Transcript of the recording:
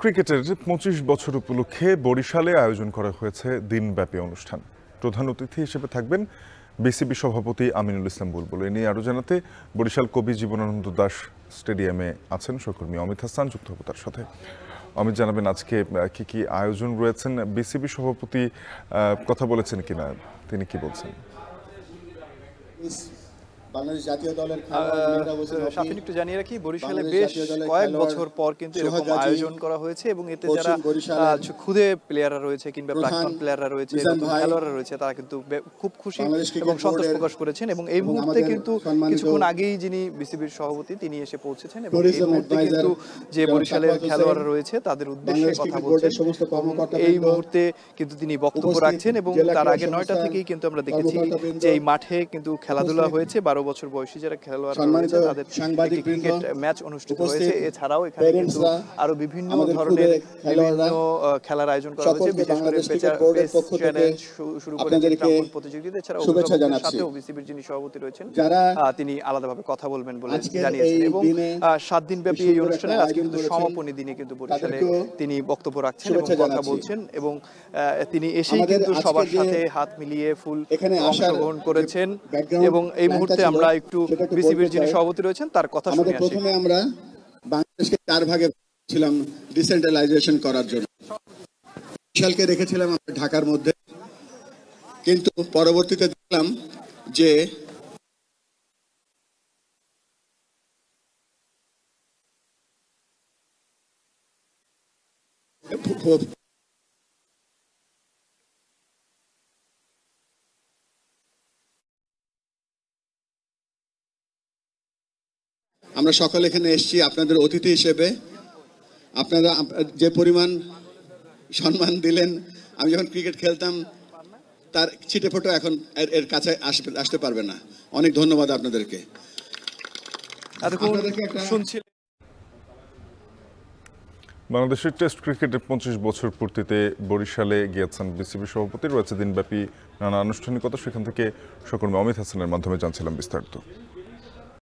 ক্রিকেটের ২৫ বছর উপলক্ষে বরিশালে আয়োজন করা হয়েছে দিনব্যাপী অনুষ্ঠান। প্রধান অতিথি হিসেবে থাকবেন বিসিবি সভাপতি আমিনুল ইসলাম বুলবুল। এ নিয়ে আরও জানাতে বরিশাল কবি জীবনানন্দ দাশ স্টেডিয়ামে আছেন সহকর্মী অমিত হাসান, যুক্ত হব তার সাথে। অমিত, জানাবেন আজকে কি কি আয়োজন রয়েছেন? বিসিবি সভাপতি কথা বলেছেন কিনা, তিনি কি বলছেন? বাংলাদেশ জাতীয় দলের শাফিন, একটু জানিয়ে রাখি, বরিশালে বেশ কয়েক বছর পর কিন্তু এরকম আয়োজন করা হয়েছে এবং এতে যারা খুদে প্লেয়াররা রয়েছে কিংবা প্রাক্তন প্লেয়াররা রয়েছে, খেলোয়াড়রা রয়েছে, তারা কিন্তু খুব খুশি এবং সন্তোষ প্রকাশ করেছেন। এবং এই মুহূর্তে কিন্তু কিছুক্ষণ আগেই যিনি বিসিবির সভাপতি তিনি এসে পৌঁছেছেন এবং এই মুহূর্তে কিন্তু যে বরিশালের খেলোয়াড়রা রয়েছে তাদের উদ্দেশ্যে কথা বলছেন। এই মুহূর্তে কিন্তু তিনি বক্তব্য রাখছেন এবং তার আগে ৯টা থেকেই কিন্তু আমরা দেখেছি যে এই মাঠে কিন্তু খেলাধুলা হয়েছে। ১২ বছর বয়সী যারা খেলোয়াড় রয়েছে তাদের ক্রিকেট ম্যাচ অনুষ্ঠিত হয়েছে। এছাড়াও এখানে কিন্তু আরো বিভিন্ন ধরনের খেলার আয়োজন করা হয়েছে, বিশেষ করে শুরু করে প্রতিযোগিতা। এছাড়াও সাথেও বিসিবির যিনি সভাপতি রয়েছেন তিনি আলাদাভাবে কথা বলবেন বলে জানিয়েছেন। এবং ৭ দিন ব্যাপী এই অনুষ্ঠানের আজকে কিন্তু সমাপনী দিনে কিন্তু বরিশালে তিনি বক্তব্য রাখছেন এবং কথা বলছেন এবং তিনি এসেই কিন্তু সবার সাথে হাত মিলিয়ে ফুল অংশগ্রহণ করেছেন। এবং এই মুহূর্তে আমরা একটু বিসিবির যিনি সভাপতি রয়েছেন তার কথা শুনে আসি। প্রথমে আমরা বাংলাদেশকে 4 ভাগে ছিলাম ডিসেন্ট্রালাইজেশন করার জন্য। বরিশালকে রেখেছিলাম আমরা ঢাকার মধ্যে, কিন্তু পরবর্তীতে দেখলাম যে আমরা সকলে এখানে এসেছি আপনাদের অতিথি হিসেবে। আপনারা যে পরিমাণ সম্মান দিলেন, আমি যখন ক্রিকেট খেলতাম তার ছিটে ফোটো এখন এর কাছে আসতে পারবে না। অনেক ধন্যবাদ আপনাদেরকে। বাংলাদেশের টেস্ট ক্রিকেটের ২৫ বছর পূর্তিতে বরিশালে গিয়েছেন বিসিবি সভাপতি। রয়েছে দিনব্যাপী নানা আনুষ্ঠানিকতা, সেখান থেকে সহকর্মী অমিত হাসানের মাধ্যমে জানছিলাম বিস্তারিত।